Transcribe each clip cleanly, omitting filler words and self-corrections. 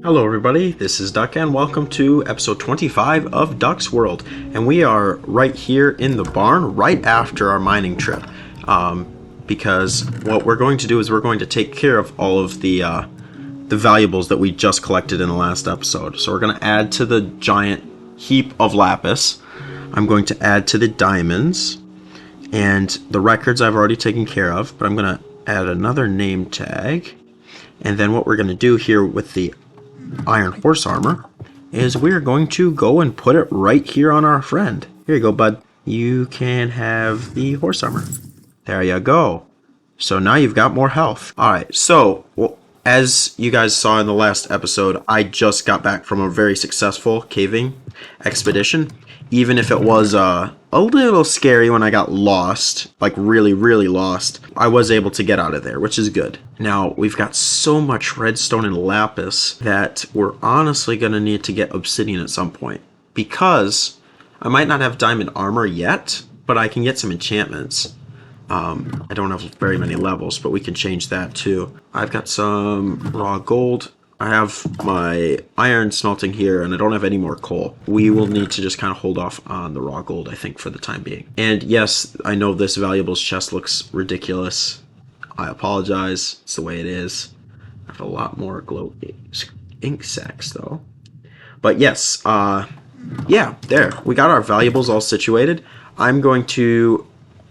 Hello everybody, this is Duck and welcome to episode 25 of Duck's World. And we are right here in the barn right after our mining trip. Because what we're going to do is we're going to take care of all of the valuables that we just collected in the last episode. So we're going to add to the giant heap of lapis. I'm going to add to the diamonds. And the records I've already taken care of, but I'm going to add another name tag. And then what we're going to do here with the iron horse armor is we're going to go and put it right here on our friend. Here you go, bud. You can have the horse armor. There you go. So now you've got more health. Alright, so as you guys saw in the last episode, I just got back from a very successful caving expedition. Even if it was a little scary when I got lost, like really lost, I was able to get out of there, which is good. Now, we've got so much redstone and lapis that we're honestly going to need to get obsidian at some point. Because I might not have diamond armor yet, but I can get some enchantments. I don't have very many levels, but we can change that too. I've got some raw gold. I have my iron smelting here, and I don't have any more coal. We will need to just kind of hold off on the raw gold, I think, for the time being. And yes, I know this valuables chest looks ridiculous. I apologize. It's the way it is. I have a lot more glow ink sacks, though. But yes, yeah, there. We got our valuables all situated. I'm going to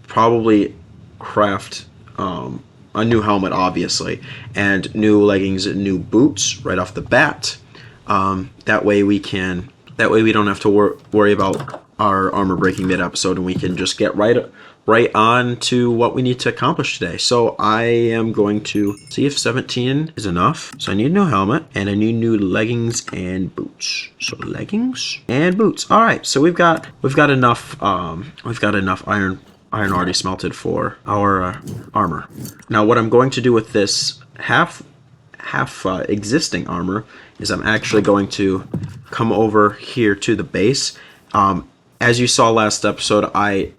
probably craft a new helmet, obviously, and new leggings and new boots right off the bat. That way we don't have to worry about our armor breaking mid-episode, and we can just get right on to what we need to accomplish today. So I am going to see if 17 is enough. So I need a new helmet, and I need new leggings and boots. So leggings and boots. All right, so we've got enough iron already smelted for our armor. Now what I'm going to do with this half existing armor is I'm actually going to come over here to the base. As you saw last episode, I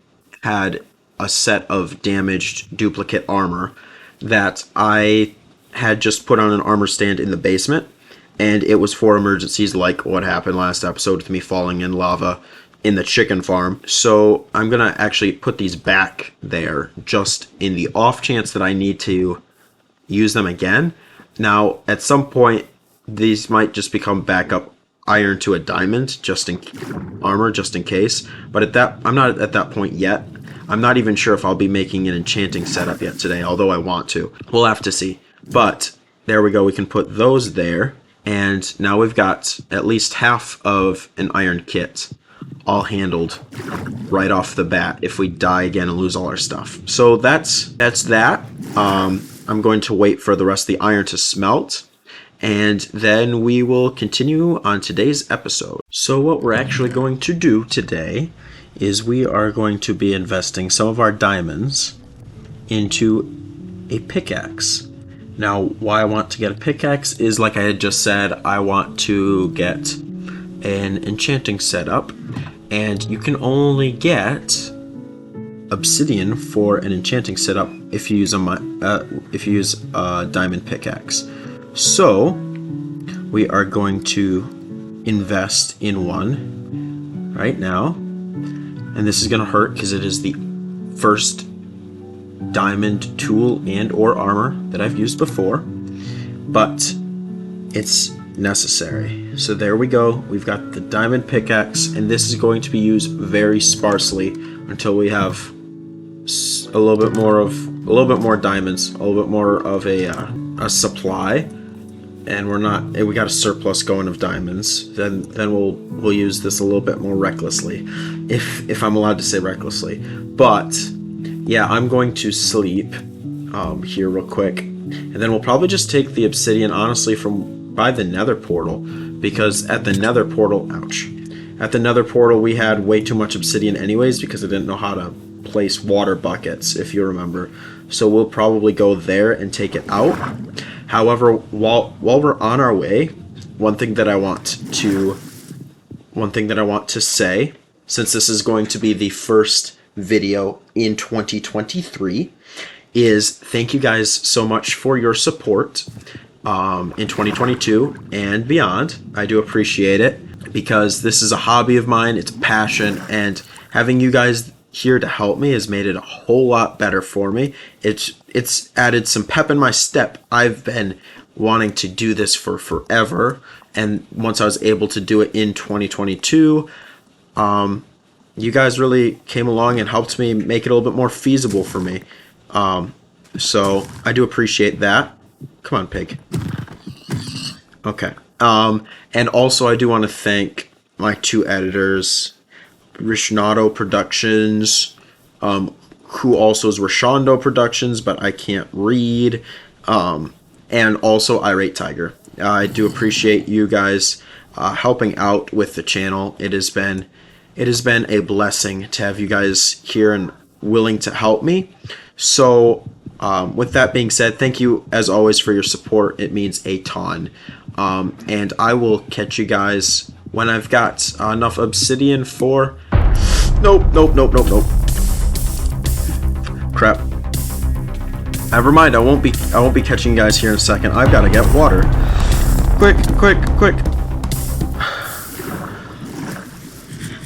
had a set of damaged duplicate armor that I had just put on an armor stand in the basement, and it was for emergencies like what happened last episode with me falling in lava in the chicken farm. So I'm gonna actually put these back there just in the off chance that I need to use them again. Now at some point these might just become backup iron to a diamond just in case, but I'm not at that point yet. I'm not even sure if I'll be making an enchanting setup yet today, although I want to. We'll have to see. But there we go, we can put those there, and now we've got at least half of an iron kit all handled right off the bat if we die again and lose all our stuff. So that's that. I'm going to wait for the rest of the iron to smelt, and then we will continue on today's episode. So what we're actually going to do today is we are going to be investing some of our diamonds into a pickaxe. Now, why I want to get a pickaxe is, like I had just said, I want to get an enchanting setup, and you can only get obsidian for an enchanting setup if you use a diamond pickaxe. So we are going to invest in one right now, and this is going to hurt because it is the first diamond tool and or armor that I've used before, but it's necessary. So there we go. We've got the diamond pickaxe, and this is going to be used very sparsely until we have a little bit more diamonds, a little bit more of a supply, and we got a surplus going of diamonds. Then we'll use this a little bit more recklessly, if I'm allowed to say recklessly. But yeah, I'm going to sleep here real quick, and then we'll probably just take the obsidian, honestly, by the nether portal, because at the nether portal, at the nether portal we had way too much obsidian anyways because I didn't know how to place water buckets, if you remember. So we'll probably go there and take it out. However, while we're on our way, one thing that I want to say, since this is going to be the first video in 2023, is thank you guys so much for your support. in 2022 and beyond. I do appreciate it because this is a hobby of mine. It's a passion, and having you guys here to help me has made it a whole lot better for me. It's added some pep in my step. I've been wanting to do this for forever, and once I was able to do it in 2022, you guys really came along and helped me make it a little bit more feasible for me. So I do appreciate that. Come on, pig. Okay. And also I do want to thank my two editors, Rishnado Productions, who also is Rishnado Productions, but I can't read, and also IrateTigerr. I do appreciate you guys helping out with the channel. It has been a blessing to have you guys here and willing to help me. So with that being said, thank you as always for your support. It means a ton. And I will catch you guys when I've got enough obsidian for... Nope. Crap. Never mind, I won't be catching you guys here in a second. I've got to get water. Quick.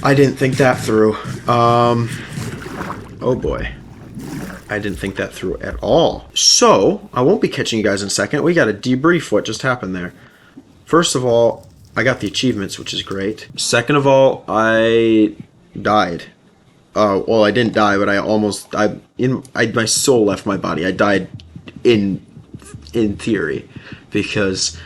I didn't think that through. Oh boy. I didn't think that through at all. So, I won't be catching you guys in a second. We got to debrief what just happened there. First of all, I got the achievements, which is great. Second of all, I died. Well, I didn't die, but my soul left my body. I died in theory, because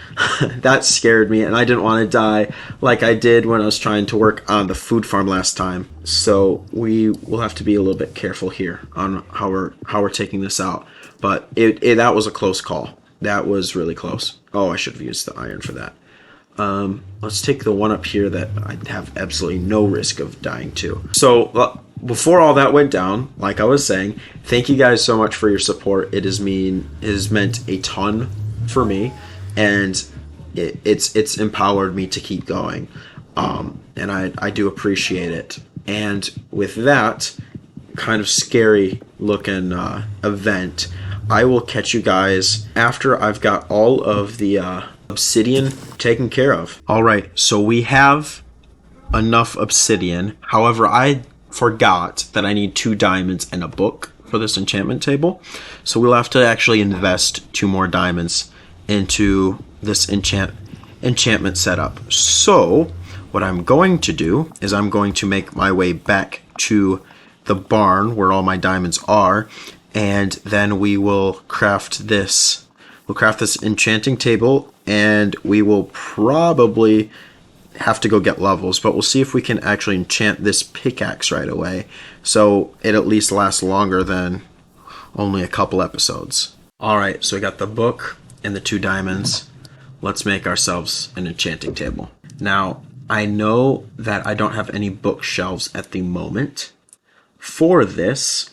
that scared me, and I didn't want to die like I did when I was trying to work on the food farm last time. So we will have to be a little bit careful here on how we're taking this out. But that was a close call. That was really close. Oh, I should have used the iron for that. Let's take the one up here that I have absolutely no risk of dying to. So before all that went down, like I was saying, thank you guys so much for your support. It has meant a ton for me, and it's empowered me to keep going. And I do appreciate it. And with that kind of scary looking event, I will catch you guys after I've got all of the obsidian taken care of. Alright, so we have enough obsidian. However, I forgot that I need 2 diamonds and a book for this enchantment table. So we'll have to actually invest 2 more diamonds into this enchantment setup. So what I'm going to do is I'm going to make my way back to the barn where all my diamonds are, and then we will craft this. We'll craft this enchanting table, and we will probably have to go get levels, but we'll see if we can actually enchant this pickaxe right away, so it at least lasts longer than only a couple episodes. Alright, so we got the book and the 2 diamonds. Let's make ourselves an enchanting table. Now, I know that I don't have any bookshelves at the moment for this,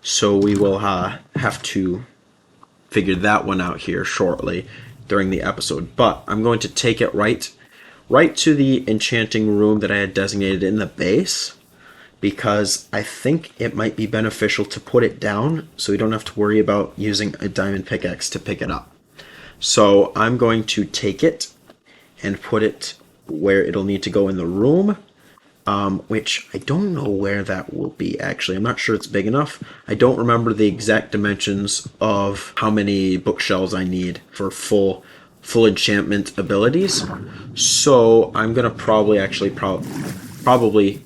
so we will have to figure that one out here shortly during the episode. But I'm going to take it right to the enchanting room that I had designated in the base, because I think it might be beneficial to put it down so we don't have to worry about using a diamond pickaxe to pick it up. So I'm going to take it and put it where it'll need to go in the room, which I don't know where that will be actually. I'm not sure it's big enough. I don't remember the exact dimensions of how many bookshelves I need for full enchantment abilities. So I'm gonna probably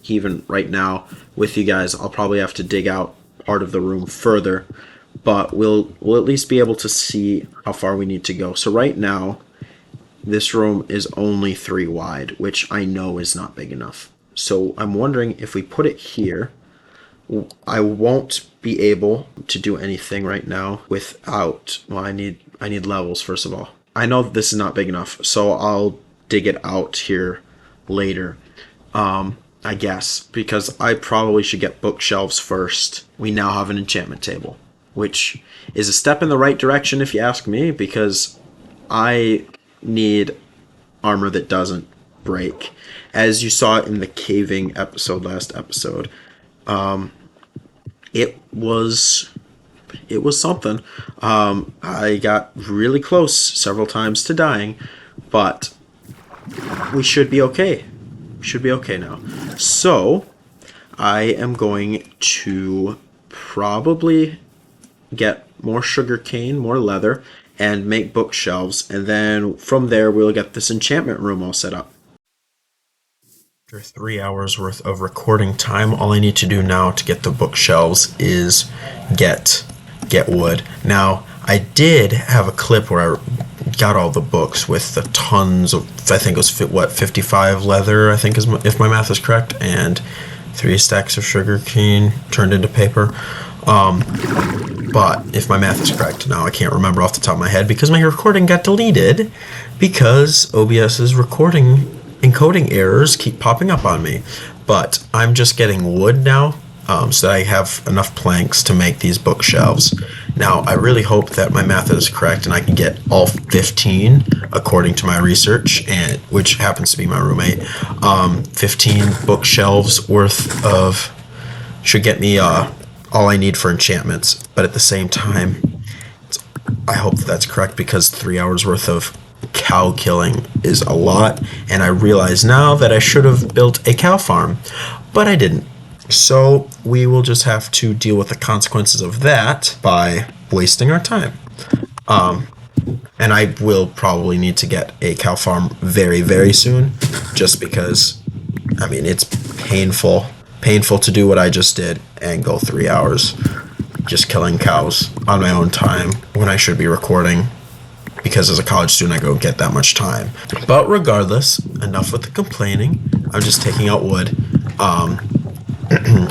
even right now with you guys, I'll probably have to dig out part of the room further, but we'll at least be able to see how far we need to go. So right now this room is only 3 wide, which I know is not big enough. So I'm wondering if we put it here, I won't be able to do anything right now without, well, I need levels first of all. I know this is not big enough, so I'll dig it out here later, I guess, because I probably should get bookshelves first. We now have an enchantment table, which is a step in the right direction if you ask me, because I need armor that doesn't break. As you saw in the caving episode, last episode, it was It was something. I got really close several times to dying, but we should be okay. We should be okay now. So, I am going to probably get more sugar cane, more leather, and make bookshelves, and then from there we'll get this enchantment room all set up. After 3 hours worth of recording time, all I need to do now to get the bookshelves is get wood. Now, I did have a clip where I got all the books with the tons of, I think it was 55 leather, I think, is if my math is correct, and 3 stacks of sugar cane turned into paper. But if my math is correct, now I can't remember off the top of my head because my recording got deleted because OBS's recording encoding errors keep popping up on me. But I'm just getting wood now, so that I have enough planks to make these bookshelves. Now, I really hope that my math is correct and I can get all 15 according to my research, and which happens to be my roommate. 15 bookshelves worth of should get me all I need for enchantments. But at the same time, I hope that's correct because 3 hours worth of cow killing is a lot, and I realize now that I should have built a cow farm, but I didn't. So we will just have to deal with the consequences of that by wasting our time. And I will probably need to get a cow farm very, very soon, just because, I mean, it's painful to do what I just did and go 3 hours just killing cows on my own time when I should be recording, because as a college student I don't get that much time. But regardless, enough with the complaining. I'm just taking out wood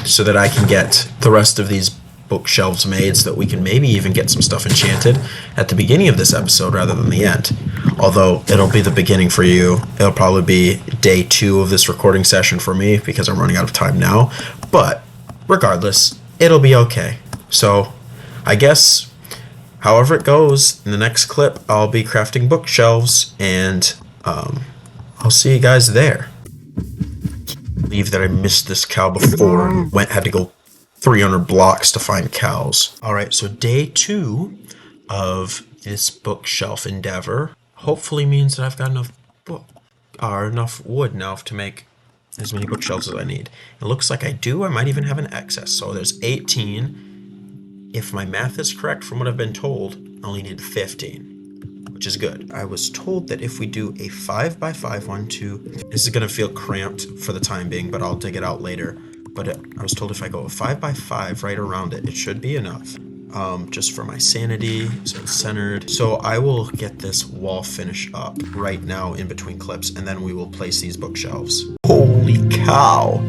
so that I can get the rest of these bookshelves made, so that we can maybe even get some stuff enchanted at the beginning of this episode rather than the end. Although it'll be the beginning for you. It'll probably be day 2 of this recording session for me because I'm running out of time now. But regardless, it'll be okay. So I guess however it goes, in the next clip I'll be crafting bookshelves, and I'll see you guys there. Believe that I missed this cow before and had to go 300 blocks to find cows. Alright, so day 2 of this bookshelf endeavor hopefully means that I've got enough wood now to make as many bookshelves as I need. It looks like I do. I might even have an excess. So there's 18. If my math is correct from what I've been told, I only need 15, which is good. I was told that if we do a 5x5 one, this is gonna feel cramped for the time being, but I'll dig it out later. But I was told if I go a 5x5 right around it, it should be enough. Just for my sanity, so it's centered. So I will get this wall finish up right now in between clips, and then we will place these bookshelves. Holy cow!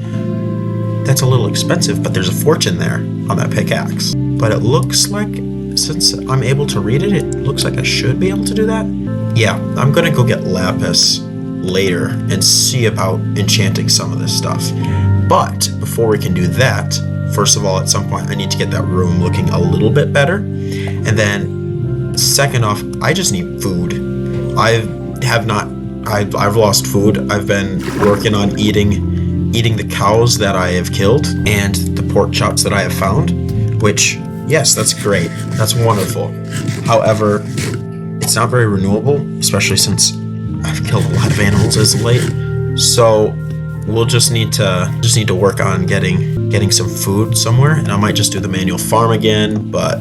That's a little expensive, but there's a fortune there on that pickaxe. But it looks like, since I'm able to read it, it looks like I should be able to do that. Yeah, I'm gonna go get lapis later and see about enchanting some of this stuff. But before we can do that, first of all, at some point I need to get that room looking a little bit better. And then second off, I just need food. I've lost food. I've been working on eating the cows that I have killed and the pork chops that I have found, which, yes, that's great. That's wonderful. However, it's not very renewable, especially since I've killed a lot of animals as of late. So we'll just need to work on getting some food somewhere, and I might just do the manual farm again. But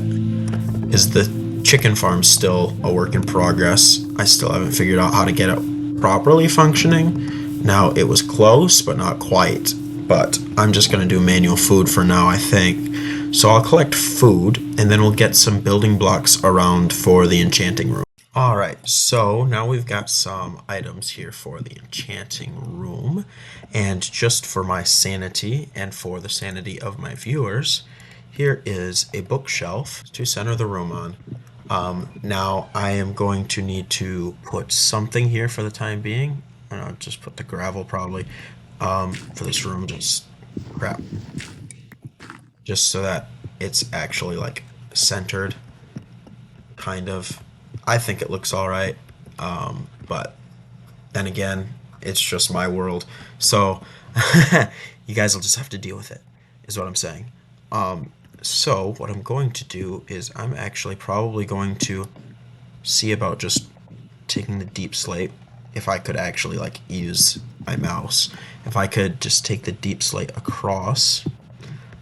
is the chicken farm still a work in progress? I still haven't figured out how to get it properly functioning. Now, it was close, but not quite. But I'm just gonna do manual food for now, I think. So I'll collect food, and then we'll get some building blocks around for the enchanting room. Alright, so now we've got some items here for the enchanting room, and just for my sanity and for the sanity of my viewers, here is a bookshelf to center the room on. Now I am going to need to put something here for the time being. I'll just put the gravel probably for this room, just so that it's actually like centered, kind of. I think it looks all right, but then again, it's just my world, so you guys will just have to deal with it, is what I'm saying. So what I'm going to do is I'm actually probably going to see about just taking the deep slate. If I could actually like use my mouse, if I could just take the deep slate across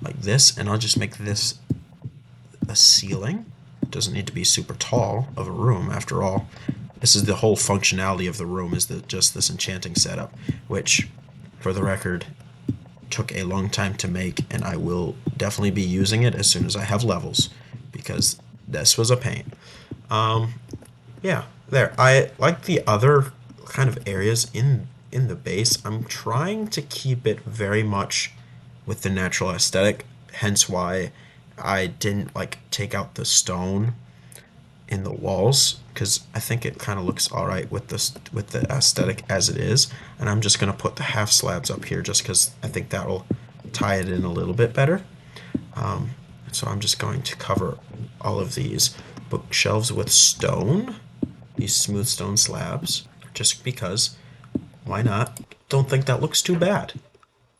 like this, and I'll just make this a ceiling. It doesn't need to be super tall of a room after all. This is the whole functionality of the room, is just this enchanting setup, which for the record took a long time to make, and I will definitely be using it as soon as I have levels, because this was a pain. Yeah, there. I like the other kind of areas in the base. I'm trying to keep it very much with the natural aesthetic, hence why I didn't like take out the stone in the walls, because I think it kind of looks all right with the aesthetic as it is. And I'm just gonna put the half slabs up here just because I think that will tie it in a little bit better. So I'm just going to cover all of these bookshelves with stone, these smooth stone slabs, just because. Why not? Don't think that looks too bad,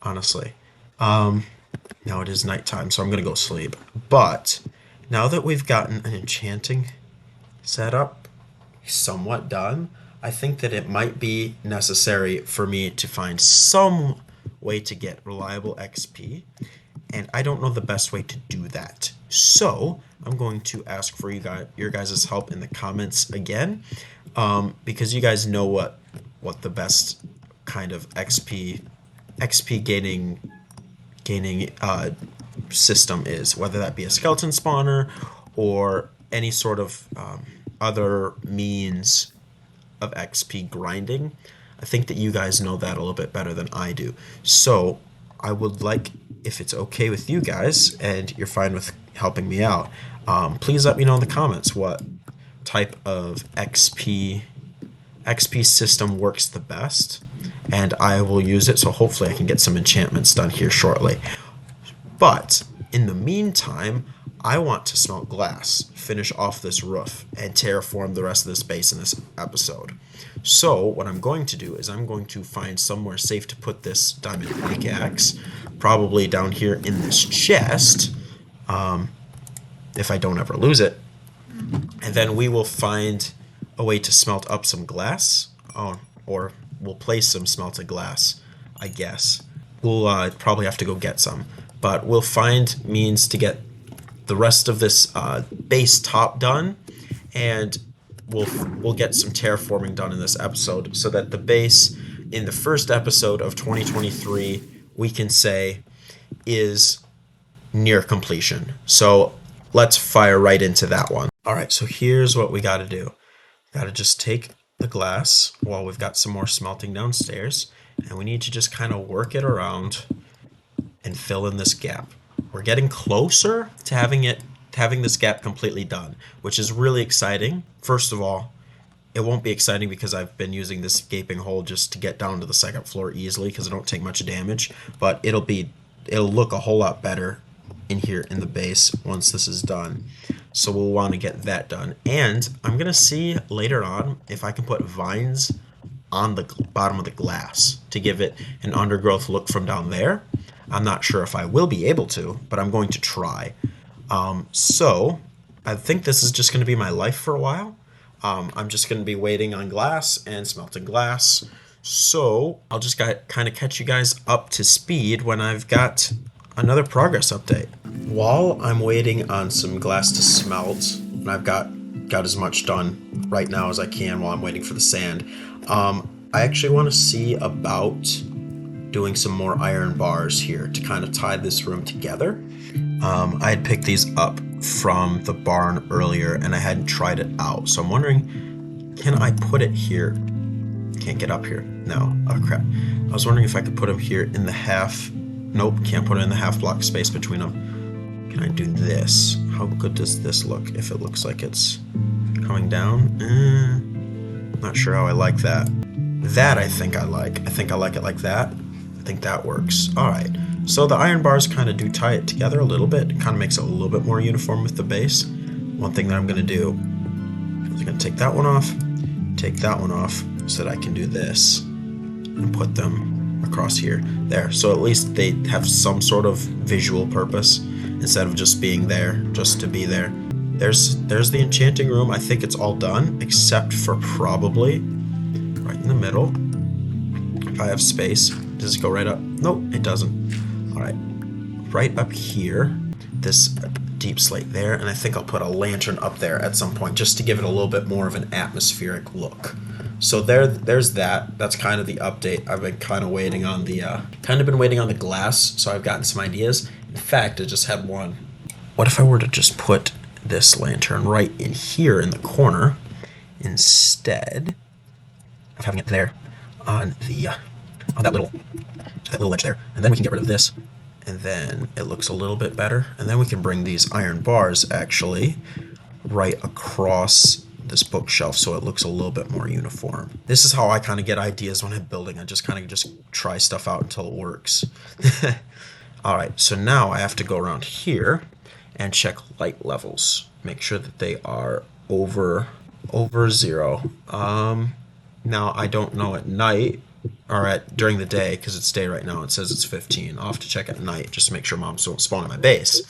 honestly. Now it is nighttime, so I'm gonna go sleep. But now that we've gotten an enchanting setup somewhat done, I think that it might be necessary for me to find some way to get reliable XP, and I don't know the best way to do that. So I'm going to ask for your guys' help in the comments again, because you guys know what the best kind of XP gaining system is, whether that be a skeleton spawner or any sort of other means of XP grinding. I think that you guys know that a little bit better than I do. So I would like, if it's okay with you guys and you're fine with helping me out, please let me know in the comments what type of XP system works the best, and I will use it, so hopefully I can get some enchantments done here shortly. But in the meantime, I want to smelt glass, finish off this roof, and terraform the rest of this base in this episode. So what I'm going to do is I'm going to find somewhere safe to put this diamond pickaxe, probably down here in this chest, if I don't ever lose it. And then we will find a way to smelt up some glass, or we'll place some smelted glass, I guess. We'll probably have to go get some, but we'll find means to get the rest of this base top done, and we'll get some terraforming done in this episode, so that the base in the first episode of 2023 we can say is near completion. So let's fire right into that one. All right, so here's what we got to do. Got to just take the glass while we've got some more smelting downstairs, and we need to just kind of work it around and fill in this gap. We're getting closer to having this gap completely done, which is really exciting. First of all, it won't be exciting because I've been using this gaping hole just to get down to the second floor easily, because I don't take much damage, but it'll look a whole lot better in here in the base once this is done. So we'll want to get that done, and I'm gonna see later on if I can put vines on the bottom of the glass to give it an undergrowth look from down there. I'm not sure if I will be able to, but I'm going to try. So I think this is just going to be my life for a while. I'm just going to be waiting on glass and smelting glass. So I'll just kind of catch you guys up to speed when I've got another progress update. While I'm waiting on some glass to smelt, and I've got as much done right now as I can while I'm waiting for the sand, I actually want to see about doing some more iron bars here to kind of tie this room together. I had picked these up from the barn earlier and I hadn't tried it out, so I'm wondering, can I put it here? Can't get up here. No. Oh crap. I was wondering if I could put them here in the half. Nope, can't put it in the half block space between them. Can I do this? How good does this look if it looks like it's coming down? Not sure how I like that. That I think I like. I think I like it like that. I think that works. Alright, so the iron bars kind of do tie it together a little bit. It kind of makes it a little bit more uniform with the base. One thing that I'm going to do is I'm going to take that one off, so that I can do this and put them across here. There, so at least they have some sort of visual purpose. instead of just being there, just to be there. There's the enchanting room. I think it's all done, except for probably right in the middle. If I have space, does it go right up? Nope, it doesn't. All right, right up here, this deep slate there, and I think I'll put a lantern up there at some point just to give it a little bit more of an atmospheric look. So there's that. That's kind of the update. I've been kind of waiting on the glass, so I've gotten some ideas. In fact, I just had one. What if I were to just put this lantern right in here in the corner instead of having it there on the on that little ledge there, and then we can get rid of this, and then it looks a little bit better, and then we can bring these iron bars actually right across this bookshelf so it looks a little bit more uniform. This is how I kind of get ideas when I'm building. I just kind of just try stuff out until it works. All right, so now I have to go around here and check light levels. Make sure that they are over 0. Now I don't know at night or during the day, because it's day right now. It says it's 15. I'll have to check at night just to make sure mobs don't spawn in my base.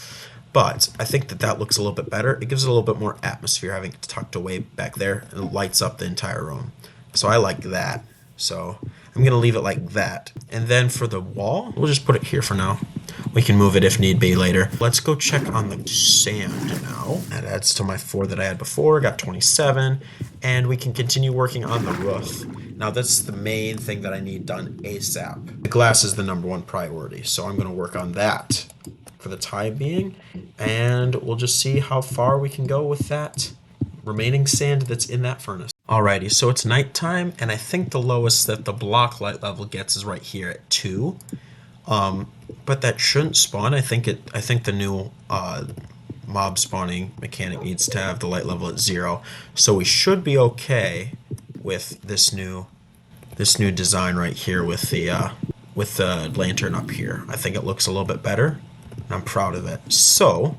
But I think that looks a little bit better. It gives it a little bit more atmosphere having it tucked away back there, and it lights up the entire room. So I like that. So I'm gonna leave it like that. And then for the wall, we'll just put it here for now. We can move it if need be later. Let's go check on the sand now. That adds to my 4 that I had before. Got 27. And we can continue working on the roof. Now that's the main thing that I need done ASAP. The glass is the #1 priority, so I'm gonna work on that for the time being. And we'll just see how far we can go with that remaining sand that's in that furnace. Alrighty, so it's nighttime, and I think the lowest that the block light level gets is right here at 2. But that shouldn't spawn. I think the new mob spawning mechanic needs to have the light level at 0. So we should be okay with this new design right here with the lantern up here. I think it looks a little bit better, and I'm proud of it. So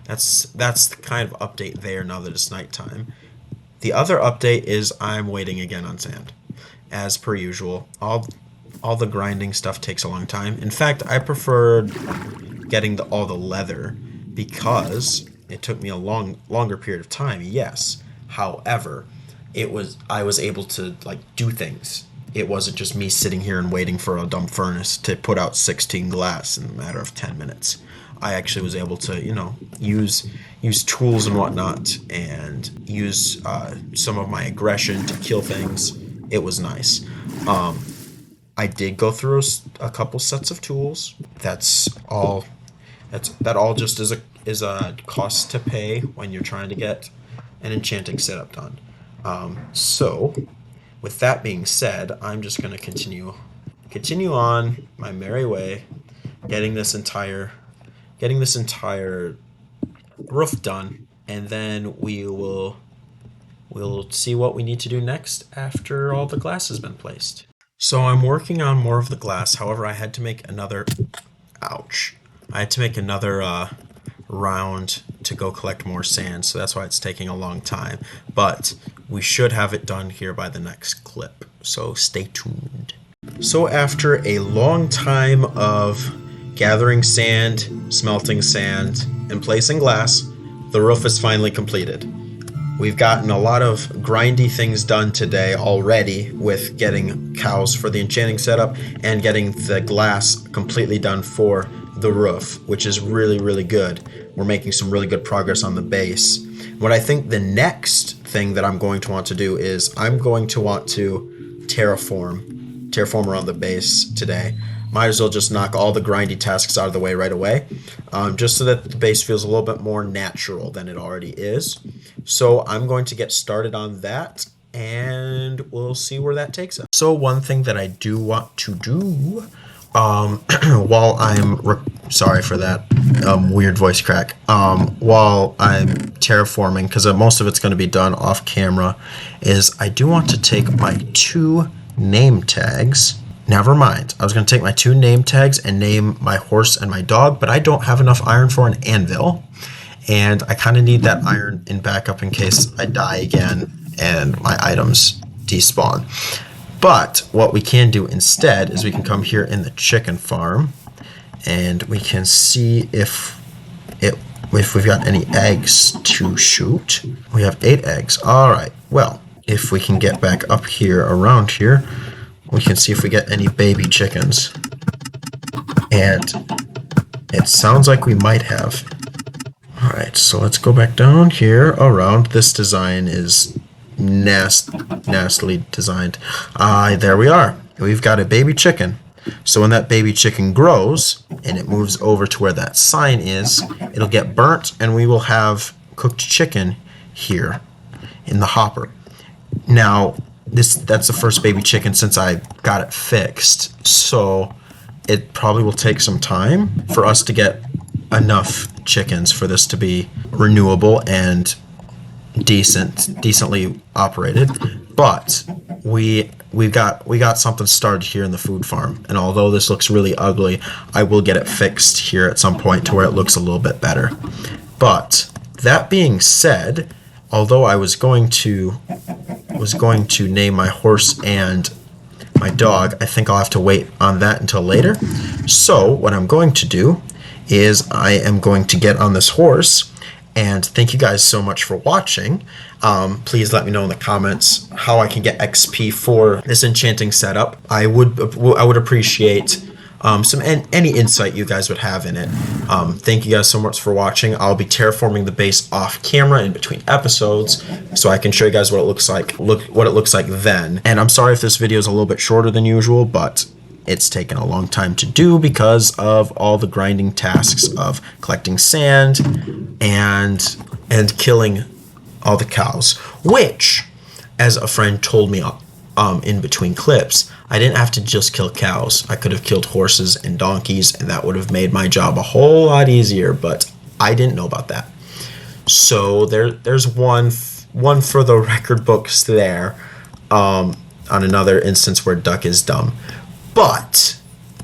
that's the kind of update there now that it's nighttime. The other update is I'm waiting again on sand. As per usual, all the grinding stuff takes a long time. In fact, I preferred getting all the leather because it took me a longer period of time, yes. However, I was able to do things. It wasn't just me sitting here and waiting for a dumb furnace to put out 16 glass in a matter of 10 minutes. I actually was able to, use tools and whatnot, and use some of my aggression to kill things. It was nice. I did go through a couple sets of tools. That all just is a cost to pay when you're trying to get an enchanting setup done. So, with that being said, I'm just gonna continue on my merry way, getting this entire roof done, and then we'll see what we need to do next after all the glass has been placed. So I'm working on more of the glass. However, I had to make another round to go collect more sand, so that's why it's taking a long time. But we should have it done here by the next clip, so stay tuned. So after a long time of gathering sand, smelting sand, and placing glass, the roof is finally completed. We've gotten a lot of grindy things done today already with getting cows for the enchanting setup and getting the glass completely done for the roof, which is really, really good. We're making some really good progress on the base. What I think the next thing that I'm going to want to do is I'm going to want to terraform around the base today. Might as well just knock all the grindy tasks out of the way right away, just so that the base feels a little bit more natural than it already is. So I'm going to get started on that, and we'll see where that takes us. So one thing that I do want to do while I'm sorry for that weird voice crack, while I'm terraforming, because most of it's going to be done off camera, is I do want to take my 2 name tags. Never mind. I was going to take my 2 name tags and name my horse and my dog, but I don't have enough iron for an anvil. And I kind of need that iron in backup in case I die again and my items despawn. But what we can do instead is we can come here in the chicken farm and we can see if if we've got any eggs to shoot. We have 8 eggs. All right. Well, if we can get back up here, around here, we can see if we get any baby chickens. And it sounds like we might have. All right, so let's go back down here around. This design is nastily designed. There we are. We've got a baby chicken. So when that baby chicken grows and it moves over to where that sign is, it'll get burnt and we will have cooked chicken here in the hopper. Now, that's the first baby chicken since I got it fixed. So it probably will take some time for us to get enough chickens for this to be renewable and decently operated. But we got something started here in the food farm, and although this looks really ugly, I will get it fixed here at some point to where it looks a little bit better. But that being said, although I was going to name my horse and my dog, I think I'll have to wait on that until later. So what I'm going to do is I am going to get on this horse. And thank you guys so much for watching. Please let me know in the comments how I can get XP for this enchanting setup. I would appreciate any insight you guys would have in it. Thank you guys so much for watching. I'll be terraforming the base off camera in between episodes, so I can show you guys what it looks like. What it looks like then. And I'm sorry if this video is a little bit shorter than usual, but it's taken a long time to do because of all the grinding tasks of collecting sand and killing all the cows, which, as a friend told me in between clips, I didn't have to just kill cows. I could have killed horses and donkeys, and that would have made my job a whole lot easier, but I didn't know about that. So there's one for the record books there, on another instance where Duck is dumb. But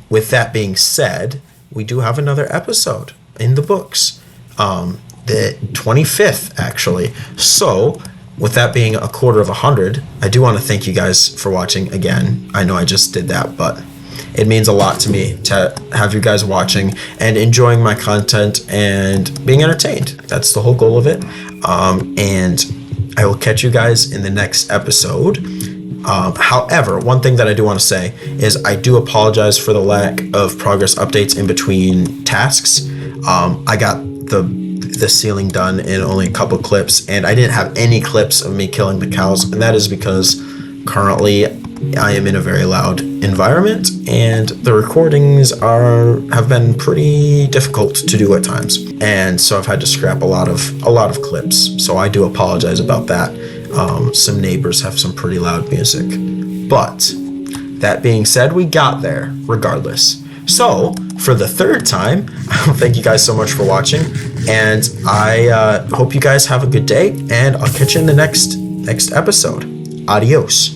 with that being said, we do have another episode in the books, the 25th actually. So with that being a quarter of 100, I do want to thank you guys for watching again. I know I just did that, but it means a lot to me to have you guys watching and enjoying my content and being entertained. That's the whole goal of it. And I will catch you guys in the next episode. However, one thing that I do want to say is I do apologize for the lack of progress updates in between tasks. I got the ceiling done in only a couple clips, and I didn't have any clips of me killing the cows, and that is because currently I am in a very loud environment, and the recordings have been pretty difficult to do at times, and so I've had to scrap a lot of clips. So I do apologize about that. Some neighbors have some pretty loud music, but that being said, we got there regardless. So for the third time, thank you guys so much for watching, and I hope you guys have a good day, and I'll catch you in the next episode. Adios.